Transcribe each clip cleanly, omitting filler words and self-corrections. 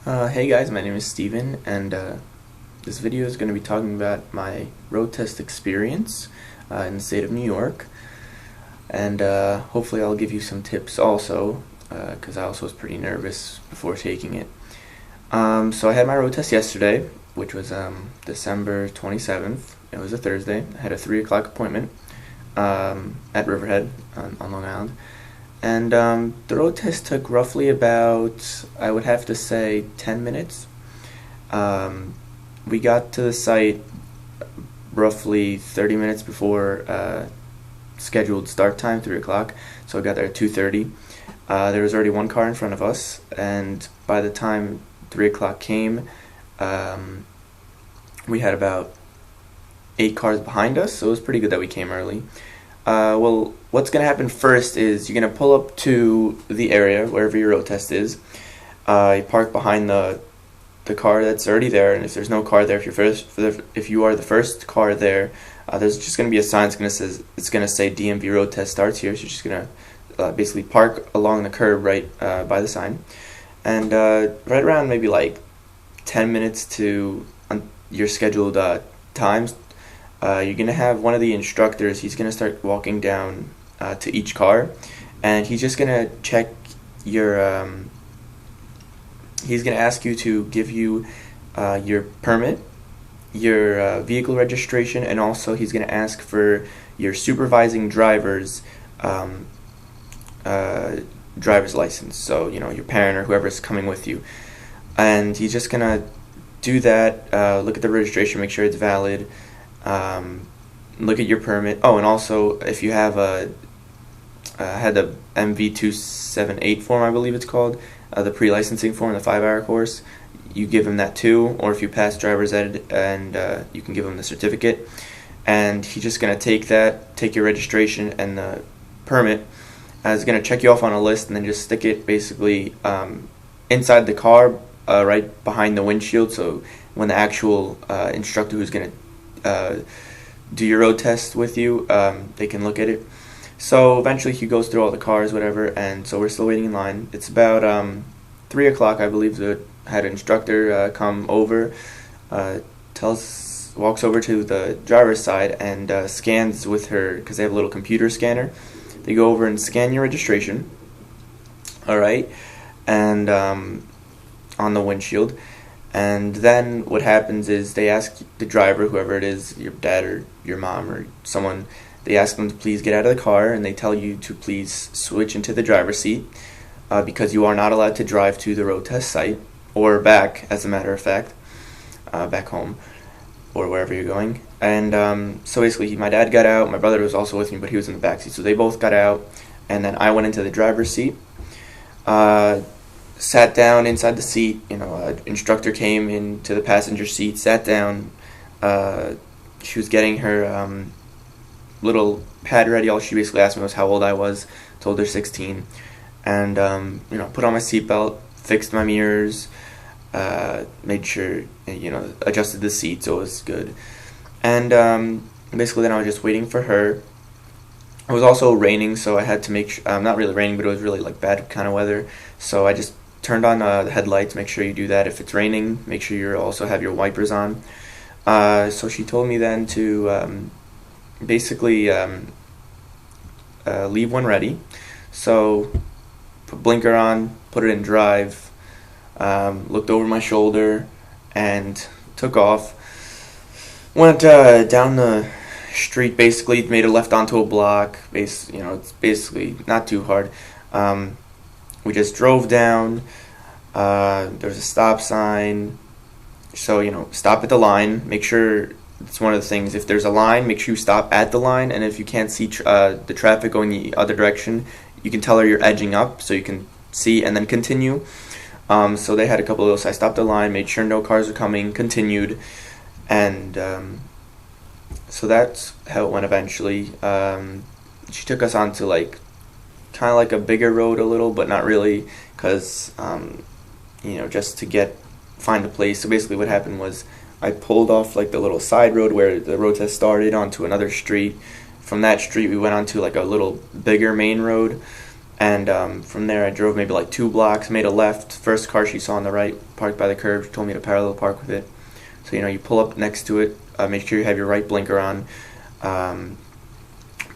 Hey guys, my name is Steven, and this video is going to be talking about my road test experience in the state of New York, and hopefully I'll give you some tips also, because I also was pretty nervous before taking it. So I had my road test yesterday, which was December 27th. It was a Thursday. I had a 3 o'clock appointment at Riverhead on Long Island. And the road test took roughly about, I would have to say, 10 minutes. We got to the site roughly 30 minutes before scheduled start time, 3 o'clock. So I got there at 2:30. There was already one car in front of us, and by the time 3 o'clock came, we had about 8 cars behind us, so it was pretty good that we came early. Well, what's going to happen first is you're going to pull up to the area, wherever your road test is. You park behind the car that's already there, and if there's no car there, if you are the first car there, there's just going to be a sign it's going to say DMV road test starts here, so you're just going to basically park along the curb right by the sign. And right around maybe like 10 minutes to your scheduled times, you're going to have one of the instructors. He's going to start walking down to each car, and he's just going to check your he's going to ask you to give you your permit, your vehicle registration, and also he's going to ask for your supervising driver's driver's license, so your parent or whoever's coming with you. And he's just going to do that, look at the registration, make sure it's valid, look at your permit. Oh, and also if you have had the MV278 form, I believe it's called, the pre-licensing form, the 5-hour course, you give him that too. Or if you pass driver's ed, and you can give him the certificate. And he's just going to take your registration and the permit, he's going to check you off on a list, and then just stick it basically inside the car, right behind the windshield, so when the actual instructor who's going to do your road test with you, they can look at it. So eventually he goes through all the cars, whatever, and so we're still waiting in line. It's about 3 o'clock, I believe. Had an instructor come over, walks over to the driver's side and scans with her, because they have a little computer scanner. They go over and scan your registration, alright, and on the windshield. And then what happens is they ask the driver, whoever it is, your dad or your mom or someone, they ask them to please get out of the car, and they tell you to please switch into the driver's seat, because you are not allowed to drive to the road test site, or back, as a matter of fact, back home, or wherever you're going. And so basically my dad got out, my brother was also with me, but he was in the back seat, so they both got out, and then I went into the driver's seat, sat down inside the seat. Instructor came into the passenger seat, sat down. She was getting her little pad ready. All she basically asked me was how old I was. Told her 16, and put on my seatbelt, fixed my mirrors, made sure, adjusted the seat so it was good. And basically then I was just waiting for her. It was also raining, so I had to make sure, not really raining, but it was really like bad kind of weather, so I just turned on the headlights. Make sure you do that. If it's raining, make sure you also have your wipers on. So she told me then to basically leave when ready. So put blinker on, put it in drive, looked over my shoulder, and took off. Went down the street, basically made a left onto a block. It's basically not too hard. We just drove down. There's a stop sign, so stop at the line. Make sure, it's one of the things, if there's a line, make sure you stop at the line, and if you can't see the traffic going the other direction, you can tell her you're edging up so you can see, and then continue. So they had a couple of those. I stopped the line, made sure no cars were coming, continued, and so that's how it went eventually. She took us onto kind of like a bigger road a little, but not really, because just to find the place. So basically what happened was I pulled off the little side road where the road test started onto another street. From that street we went onto a little bigger main road, And from there, I drove maybe like 2 blocks, made a left. First car she saw on the right, parked by the curb. She told me to parallel park with it. So you pull up next to it, make sure you have your right blinker on,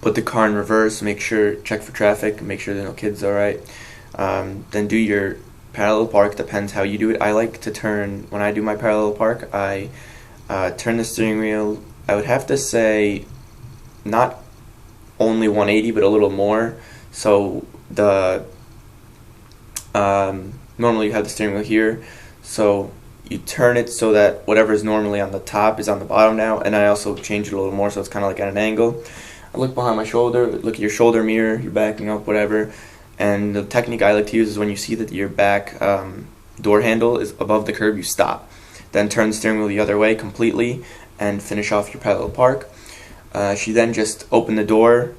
put the car in reverse, check for traffic, make sure there are no kids. All right. Then do your parallel park. Depends how you do it. I like to turn when I do my parallel park. I turn the steering wheel. I would have to say, not only 180, but a little more. So normally you have the steering wheel here, so you turn it so that whatever is normally on the top is on the bottom now, and I also change it a little more so it's kind of like at an angle. I look behind my shoulder, look at your shoulder mirror, you're backing up, whatever, and the technique I like to use is when you see that your back door handle is above the curb, you stop. Then turn the steering wheel the other way completely and finish off your parallel park. She then just opened the door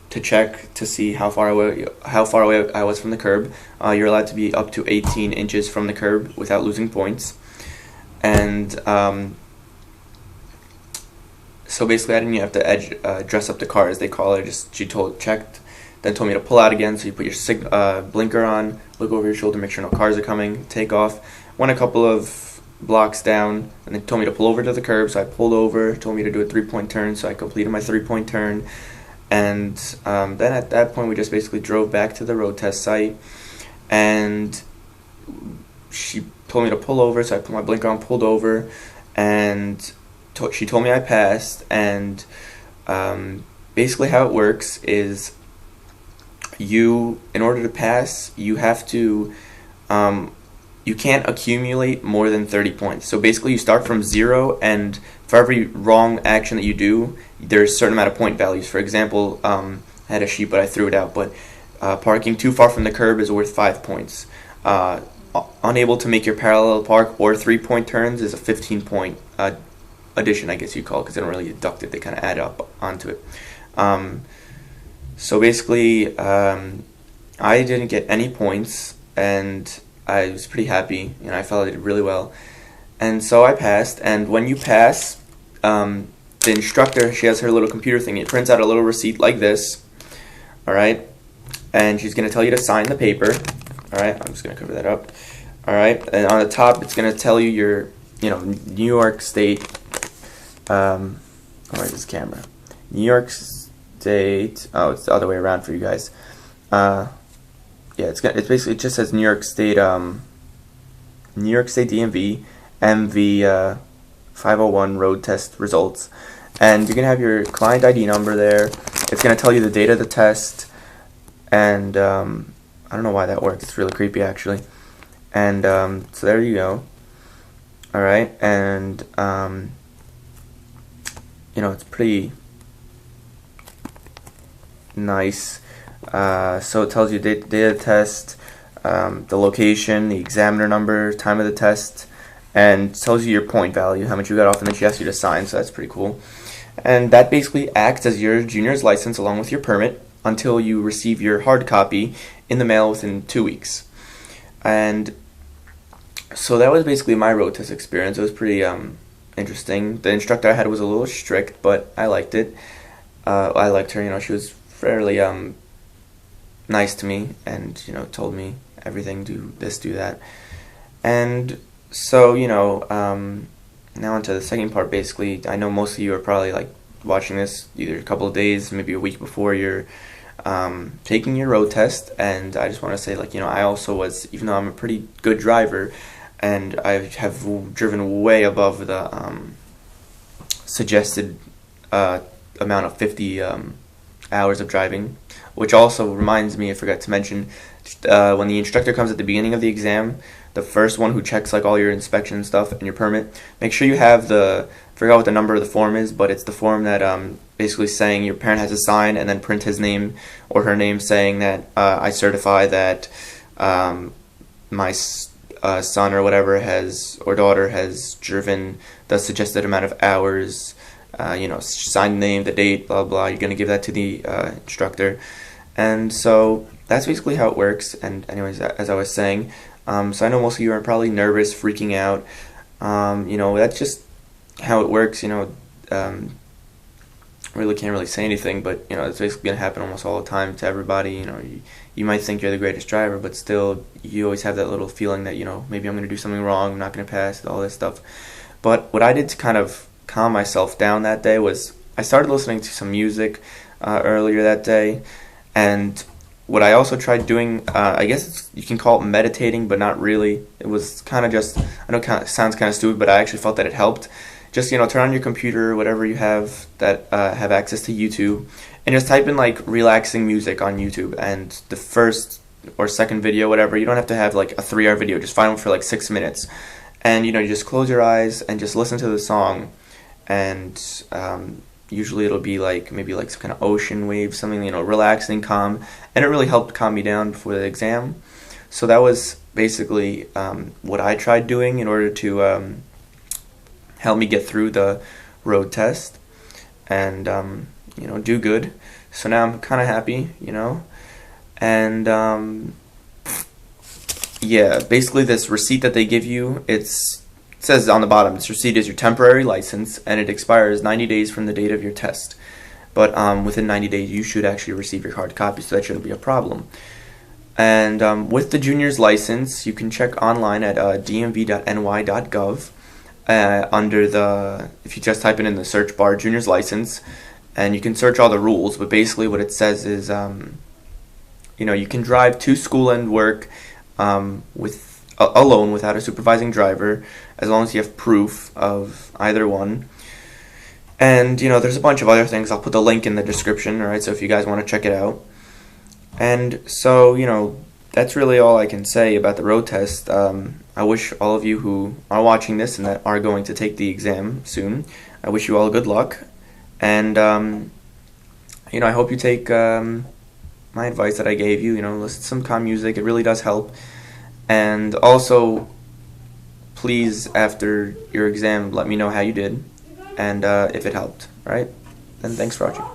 to check to see how far away I was from the curb. You're allowed to be up to 18 inches from the curb without losing points. And so basically, I didn't even have to dress up the car, as they call it. She checked, then told me to pull out again. So you put your blinker on, look over your shoulder, make sure no cars are coming, take off. Went a couple of blocks down, and they told me to pull over to the curb. So I pulled over. Told me to do a 3-point turn. So I completed my 3-point turn. And then at that point, we just basically drove back to the road test site, and she told me to pull over, so I put my blinker on, pulled over, and she told me I passed. And basically how it works is in order to pass, you have to, you can't accumulate more than 30 points. So basically you start from 0, and for every wrong action that you do, there's a certain amount of point values. For example, I had a sheet, but I threw it out. But parking too far from the curb is worth 5 points. Unable to make your parallel park or 3-point turns is a 15-point addition, I guess you'd call it, because they don't really deduct it. They kind of add up onto it. So basically, I didn't get any points, and I was pretty happy. I felt I did really well. And so I passed, and when you pass, the instructor, she has her little computer thing. It prints out a little receipt like this, all right? And she's going to tell you to sign the paper, all right? I'm just going to cover that up, all right? And on the top, it's going to tell you your, New York State, where's this camera? New York State, oh, it's the other way around for you guys. Yeah, it's basically, it just says New York State DMV, MV 501 road test results, and you're gonna have your client ID number there. It's gonna tell you the date of the test, and I don't know why that works. It's really creepy, actually. And so there you go. All right, and it's pretty nice. So it tells you date of the test, the location, the examiner number, time of the test, and tells you your point value, how much you got off, and then she asks you to sign, so that's pretty cool. And that basically acts as your junior's license along with your permit until you receive your hard copy in the mail within 2 weeks. And so that was basically my road test experience. It was pretty interesting. The instructor I had was a little strict, but I liked it. I liked her. She was fairly nice to me, and told me everything, do this, do that. And so now onto the second part. Basically, I know most of you are probably watching this either a couple of days, maybe a week before you're taking your road test. And I just want to say, I also was, even though I'm a pretty good driver and I have driven way above the suggested amount of 50 hours of driving, which also reminds me, I forgot to mention, when the instructor comes at the beginning of the exam, the first one who checks all your inspection stuff and your permit, make sure you have I forgot what the number of the form is, but it's the form that basically saying your parent has to sign and then print his name or her name saying that I certify that my son or whatever or daughter has driven the suggested amount of hours. Sign the name, the date, blah blah. You're gonna give that to the instructor, and so that's basically how it works. And anyways, as I was saying, so I know most of you are probably nervous, freaking out. That's just how it works. When really can't really say anything, but it's basically gonna happen almost all the time to everybody. You might think you're the greatest driver, but still you always have that little feeling that maybe I'm gonna do something wrong, I'm not gonna pass, all this stuff. But what I did to kind of calm myself down that day was I started listening to some music earlier that day, and what I also tried doing, I guess you can call it meditating, but not really. It was kind of just, I know it sounds kind of stupid, but I actually felt that it helped. Just, turn on your computer, whatever you have that have access to YouTube, and just type in like relaxing music on YouTube, and the first or second video, whatever, you don't have to have like a 3-hour video, just find one for like 6 minutes. And you just close your eyes and just listen to the song, and usually it'll be like maybe like some kind of ocean wave, something relaxing, calm, and it really helped calm me down before the exam. So that was basically what I tried doing in order to help me get through the road test and do good. So now I'm kind of happy, and yeah, basically this receipt that they give you, it says on the bottom, this receipt is your temporary license, and it expires 90 days from the date of your test. But within 90 days, you should actually receive your hard copy, so that shouldn't be a problem. And with the junior's license, you can check online at dmv.ny.gov if you just type it in the search bar, junior's license, and you can search all the rules. But basically what it says is, you can drive to school and work alone without a supervising driver, as long as you have proof of either one. And there's a bunch of other things. I'll put the link in the description, alright, so if you guys want to check it out. And so that's really all I can say about the road test. I wish all of you who are watching this and that are going to take the exam soon, I wish you all good luck. And I hope you take my advice that I gave you. Listen to some calm music, it really does help. And also, please, after your exam, let me know how you did and if it helped. Alright? Then thanks for watching.